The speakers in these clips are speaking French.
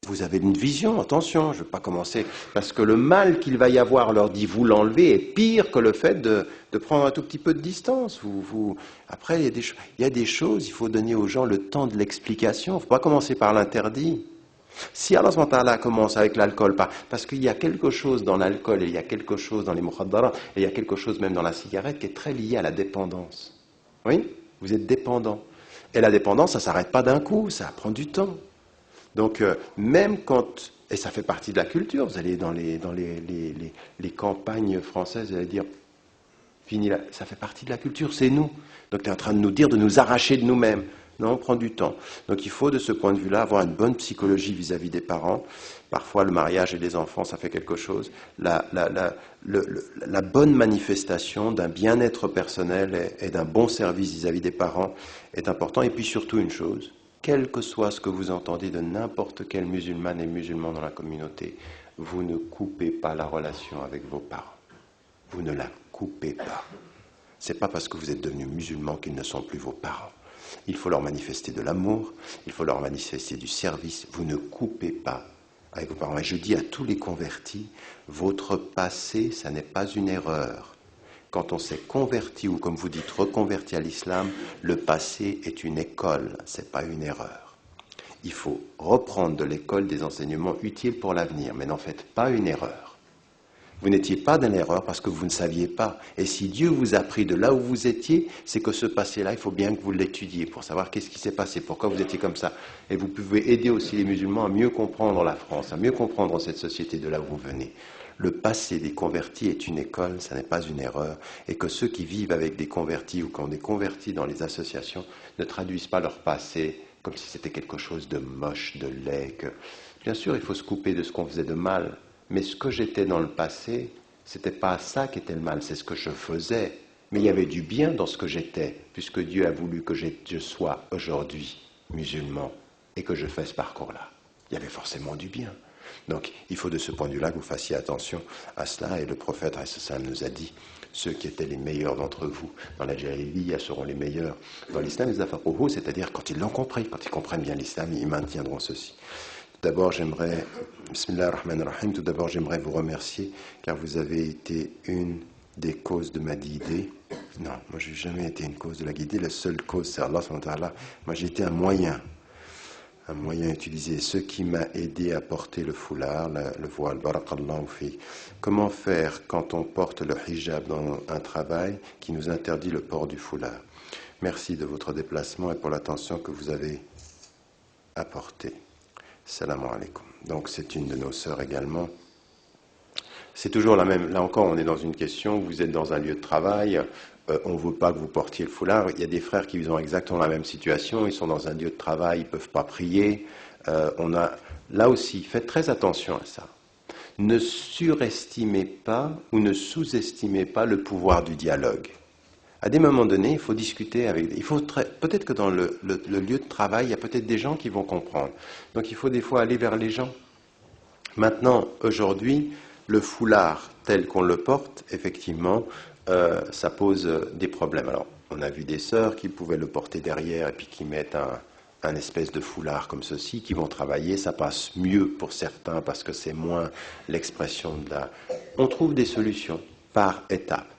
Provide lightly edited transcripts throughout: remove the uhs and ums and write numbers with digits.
Vous avez une vision, attention, je ne veux pas commencer, parce que le mal qu'il va y avoir, leur dit, vous l'enlevez, est pire que le fait de prendre un tout petit peu de distance. Après, il y a des choses, il faut donner aux gens le temps de l'explication, il ne faut pas commencer par l'interdit. Si Allah subhanahu wa ta'ala commence avec l'alcool, parce qu'il y a quelque chose dans l'alcool, et il y a quelque chose dans les mukhaddarat, et il y a quelque chose même dans la cigarette qui est très lié à la dépendance. Oui, vous êtes dépendant. Et la dépendance, ça ne s'arrête pas d'un coup, ça prend du temps. Donc, même quand, et ça fait partie de la culture, vous allez dans les campagnes françaises, vous allez dire, fini là, ça fait partie de la culture, c'est nous. Donc, tu es en train de nous dire de nous arracher de nous-mêmes. Non, on prend du temps. Donc, il faut, de ce point de vue-là, avoir une bonne psychologie vis-à-vis des parents. Parfois, le mariage et les enfants, ça fait quelque chose. La bonne manifestation d'un bien-être personnel et d'un bon service vis-à-vis des parents est important. Et puis, surtout, une chose, quel que soit ce que vous entendez de n'importe quel musulman et musulman dans la communauté, vous ne coupez pas la relation avec vos parents. Vous ne la coupez pas. Ce n'est pas parce que vous êtes devenus musulmans qu'ils ne sont plus vos parents. Il faut leur manifester de l'amour, il faut leur manifester du service. Vous ne coupez pas avec vos parents. Et je dis à tous les convertis, votre passé, ça n'est pas une erreur. Quand on s'est converti, ou comme vous dites, reconverti à l'islam, le passé est une école, ce n'est pas une erreur. Il faut reprendre de l'école des enseignements utiles pour l'avenir, mais n'en faites pas une erreur. Vous n'étiez pas dans l'erreur parce que vous ne saviez pas. Et si Dieu vous a pris de là où vous étiez, c'est que ce passé-là, il faut bien que vous l'étudiez pour savoir qu'est-ce qui s'est passé, pourquoi vous étiez comme ça. Et vous pouvez aider aussi les musulmans à mieux comprendre la France, à mieux comprendre cette société de là où vous venez. Le passé des convertis est une école, ça n'est pas une erreur. Et que ceux qui vivent avec des convertis ou qui ont des convertis dans les associations ne traduisent pas leur passé comme si c'était quelque chose de moche, de laid. Bien sûr, il faut se couper de ce qu'on faisait de mal. Mais ce que j'étais dans le passé, ce n'était pas ça qui était le mal, c'est ce que je faisais. Mais il y avait du bien dans ce que j'étais, puisque Dieu a voulu que je sois aujourd'hui musulman et que je fasse ce parcours-là. Il y avait forcément du bien. Donc, il faut de ce point de vue-là que vous fassiez attention à cela. Et le prophète nous a dit, ceux qui étaient les meilleurs d'entre vous dans la Jahiliya seront les meilleurs dans l'islam, c'est-à-dire quand ils l'ont compris, quand ils comprennent bien l'islam, ils maintiendront ceci. Tout d'abord, j'aimerais vous remercier car vous avez été une des causes de ma guidée. Non, moi je n'ai jamais été une cause de la guidée. La seule cause, c'est Allah subhanahu wa ta'ala. Moi j'ai été un moyen utilisé. Ce qui m'a aidé à porter le foulard, le voile. Barakallahu fi. Comment faire quand on porte le hijab dans un travail qui nous interdit le port du foulard? Merci de votre déplacement et pour l'attention que vous avez apportée. Salam alaikum. Donc c'est une de nos sœurs également. C'est toujours la même. Là encore, on est dans une question. Vous êtes dans un lieu de travail. On ne veut pas que vous portiez le foulard. Il y a des frères qui ont exactement la même situation. Ils sont dans un lieu de travail. Ils ne peuvent pas prier. Là aussi, faites très attention à ça. Ne surestimez pas ou ne sous-estimez pas le pouvoir du dialogue. À des moments donnés, il faut discuter avec... Peut-être que dans le lieu de travail, il y a peut-être des gens qui vont comprendre. Donc il faut des fois aller vers les gens. Maintenant, aujourd'hui, le foulard tel qu'on le porte, effectivement, ça pose des problèmes. Alors, on a vu des sœurs qui pouvaient le porter derrière et puis qui mettent un espèce de foulard comme ceci, qui vont travailler. Ça passe mieux pour certains parce que c'est moins l'expression de la... On trouve des solutions par étapes.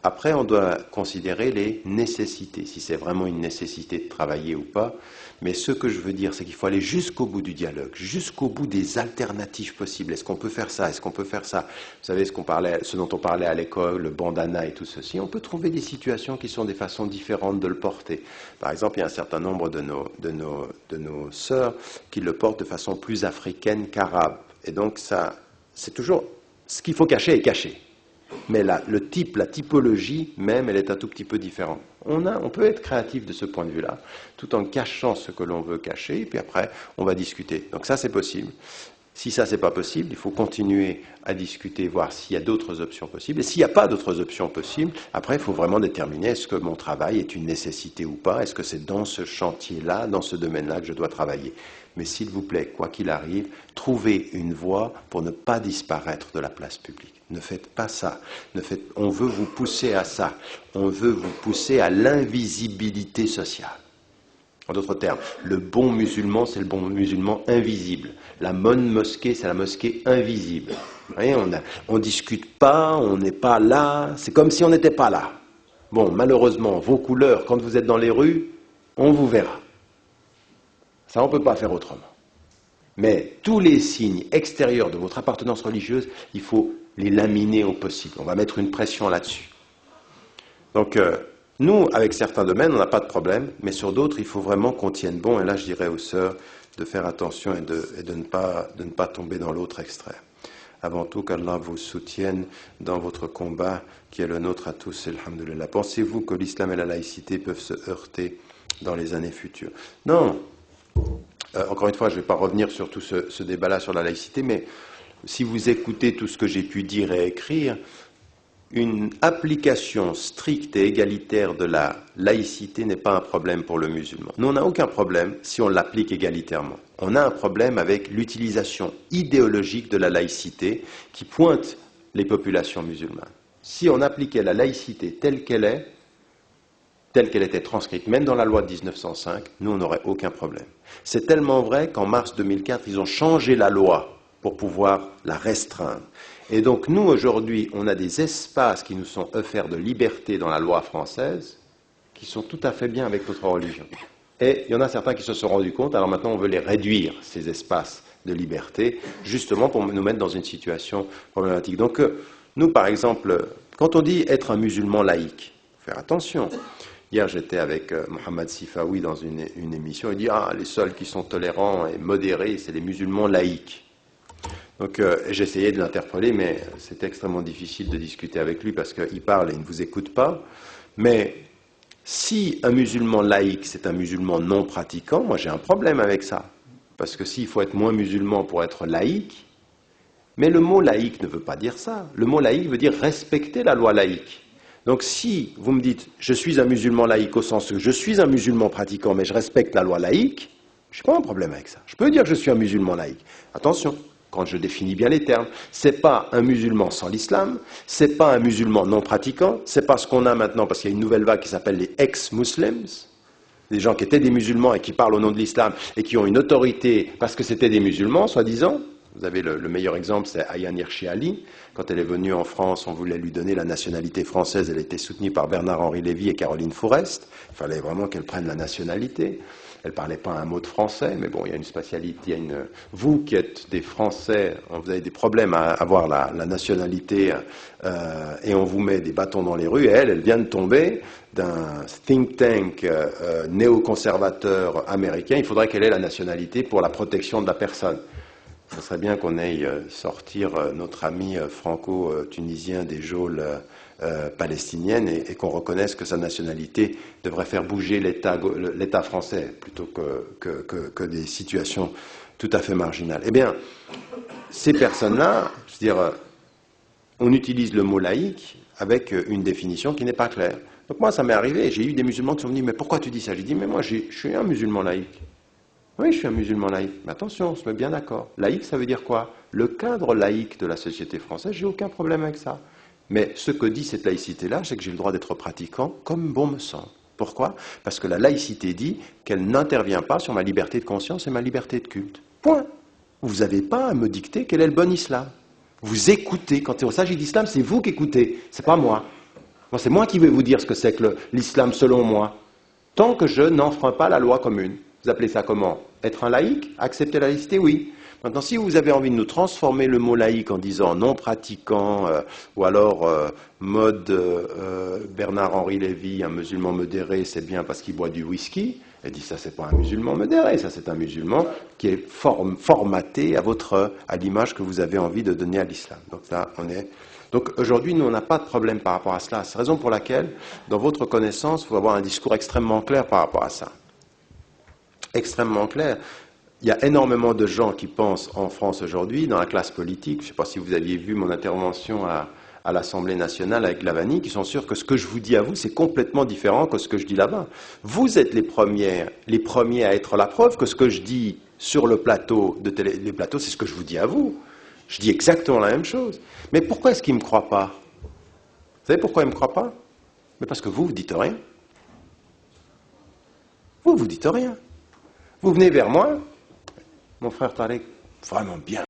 Après, on doit considérer les nécessités, si c'est vraiment une nécessité de travailler ou pas. Mais ce que je veux dire, c'est qu'il faut aller jusqu'au bout du dialogue, jusqu'au bout des alternatives possibles. Est-ce qu'on peut faire ça? Est-ce qu'on peut faire ça? Vous savez ce dont on parlait à l'école, le bandana et tout ceci. On peut trouver des situations qui sont des façons différentes de le porter. Par exemple, il y a un certain nombre de nos sœurs qui le portent de façon plus africaine qu'arabe. Et donc, ça, c'est toujours... Ce qu'il faut cacher est caché. Mais le type, la typologie même, elle est un tout petit peu différente. On peut être créatif de ce point de vue-là, tout en cachant ce que l'on veut cacher, et puis après, on va discuter. Donc ça, c'est possible. Si ça, c'est pas possible, il faut continuer à discuter, voir s'il y a d'autres options possibles. Et s'il n'y a pas d'autres options possibles, après, il faut vraiment déterminer est-ce que mon travail est une nécessité ou pas, est-ce que c'est dans ce chantier-là, dans ce domaine-là que je dois travailler. Mais s'il vous plaît, quoi qu'il arrive, trouvez une voie pour ne pas disparaître de la place publique. Ne faites pas ça. On veut vous pousser à ça. On veut vous pousser à l'invisibilité sociale. En d'autres termes, le bon musulman, c'est le bon musulman invisible. La bonne mosquée, c'est la mosquée invisible. Vous voyez, on discute pas, on n'est pas là, c'est comme si on n'était pas là. Bon, malheureusement, vos couleurs, quand vous êtes dans les rues, on vous verra. Ça, on ne peut pas faire autrement. Mais tous les signes extérieurs de votre appartenance religieuse, il faut les laminer au possible. On va mettre une pression là-dessus. Donc, nous, avec certains domaines, on n'a pas de problème, mais sur d'autres, il faut vraiment qu'on tienne bon. Et là, je dirais aux sœurs de faire attention et de ne pas tomber dans l'autre extrême. Avant tout, qu'Allah vous soutienne dans votre combat, qui est le nôtre à tous, alhamdoulilah. Pensez-vous que l'islam et la laïcité peuvent se heurter dans les années futures? Non. Encore une fois, je ne vais pas revenir sur tout ce débat-là sur la laïcité, mais si vous écoutez tout ce que j'ai pu dire et écrire, une application stricte et égalitaire de la laïcité n'est pas un problème pour le musulman. Nous, on n'a aucun problème si on l'applique égalitairement. On a un problème avec l'utilisation idéologique de la laïcité qui pointe les populations musulmanes. Si on appliquait la laïcité telle qu'elle était transcrite, même dans la loi de 1905, nous, on n'aurait aucun problème. C'est tellement vrai qu'en mars 2004, ils ont changé la loi pour pouvoir la restreindre. Et donc, nous, aujourd'hui, on a des espaces qui nous sont offerts de liberté dans la loi française qui sont tout à fait bien avec notre religion. Et il y en a certains qui se sont rendus compte, alors maintenant, on veut les réduire, ces espaces de liberté, justement pour nous mettre dans une situation problématique. Donc, nous, par exemple, quand on dit être un musulman laïque, il faut faire attention. Hier, j'étais avec Mohamed Sifawi dans une émission, il dit « Ah, les seuls qui sont tolérants et modérés, c'est les musulmans laïques ». Donc j'essayais de l'interpeller, mais c'était extrêmement difficile de discuter avec lui parce qu'il parle et il ne vous écoute pas. Mais si un musulman laïque, c'est un musulman non pratiquant, moi j'ai un problème avec ça. Parce que s'il faut être moins musulman pour être laïque, mais le mot laïque ne veut pas dire ça. Le mot laïque veut dire respecter la loi laïque. Donc si vous me dites je suis un musulman laïque au sens où je suis un musulman pratiquant mais je respecte la loi laïque, je n'ai pas un problème avec ça. Je peux dire que je suis un musulman laïque. Attention, quand je définis bien les termes, ce n'est pas un musulman sans l'islam, ce n'est pas un musulman non pratiquant, c'est pas ce qu'on a maintenant parce qu'il y a une nouvelle vague qui s'appelle les ex-muslims, des gens qui étaient des musulmans et qui parlent au nom de l'islam et qui ont une autorité parce que c'était des musulmans, soi-disant. Vous avez le meilleur exemple, c'est Ayaan Hirsi Ali. Quand elle est venue en France, on voulait lui donner la nationalité française. Elle était soutenue par Bernard-Henri Lévy et Caroline Fourest. Il fallait vraiment qu'elle prenne la nationalité. Elle ne parlait pas un mot de français, mais bon, il y a une spatialité. Vous qui êtes des Français, vous avez des problèmes à avoir la nationalité et on vous met des bâtons dans les rues. Et elle vient de tomber d'un think tank néoconservateur américain. Il faudrait qu'elle ait la nationalité pour la protection de la personne. Ce serait bien qu'on aille sortir notre ami franco-tunisien des geôles palestiniennes et qu'on reconnaisse que sa nationalité devrait faire bouger l'État français plutôt que des situations tout à fait marginales. Eh bien, ces personnes-là, je veux dire, on utilise le mot laïque avec une définition qui n'est pas claire. Donc moi, ça m'est arrivé, j'ai eu des musulmans qui sont venus, mais pourquoi tu dis ça? J'ai dit, mais moi, je suis un musulman laïque. Oui, je suis un musulman laïque. Mais attention, on se met bien d'accord. Laïque, ça veut dire quoi? Le cadre laïque de la société française, j'ai aucun problème avec ça. Mais ce que dit cette laïcité-là, c'est que j'ai le droit d'être pratiquant comme bon me semble. Pourquoi? Parce que la laïcité dit qu'elle n'intervient pas sur ma liberté de conscience et ma liberté de culte. Point. Vous n'avez pas à me dicter quel est le bon islam. Vous écoutez. Quand il s'agit d'islam, c'est vous qui écoutez. C'est pas moi. Moi, c'est moi qui vais vous dire ce que c'est que l'islam selon moi. Tant que je n'enfreins pas la loi commune. Vous appelez ça comment? Être un laïc? Accepter la laïcité? Oui. Maintenant, si vous avez envie de nous transformer le mot laïc en disant non pratiquant, ou alors mode Bernard-Henri Lévy, un musulman modéré, c'est bien parce qu'il boit du whisky, elle dit ça, c'est pas un musulman modéré, ça c'est un musulman qui est formaté à l'image que vous avez envie de donner à l'islam. Donc là, Donc aujourd'hui, nous, on n'a pas de problème par rapport à cela. C'est la raison pour laquelle, dans votre connaissance, il faut avoir un discours extrêmement clair par rapport à ça. Extrêmement clair. Il y a énormément de gens qui pensent en France aujourd'hui, dans la classe politique, je ne sais pas si vous aviez vu mon intervention à l'Assemblée nationale avec Lavani, qui sont sûrs que ce que je vous dis à vous, c'est complètement différent que ce que je dis là-bas. Vous êtes les premiers à être la preuve que ce que je dis sur le plateau de télé, les plateaux, c'est ce que je vous dis à vous. Je dis exactement la même chose. Mais pourquoi est-ce qu'ils ne me croient pas? Vous savez pourquoi ils ne me croient pas? Mais parce que vous dites rien. Vous dites rien. Vous venez vers moi, mon frère Tarek, vraiment bien,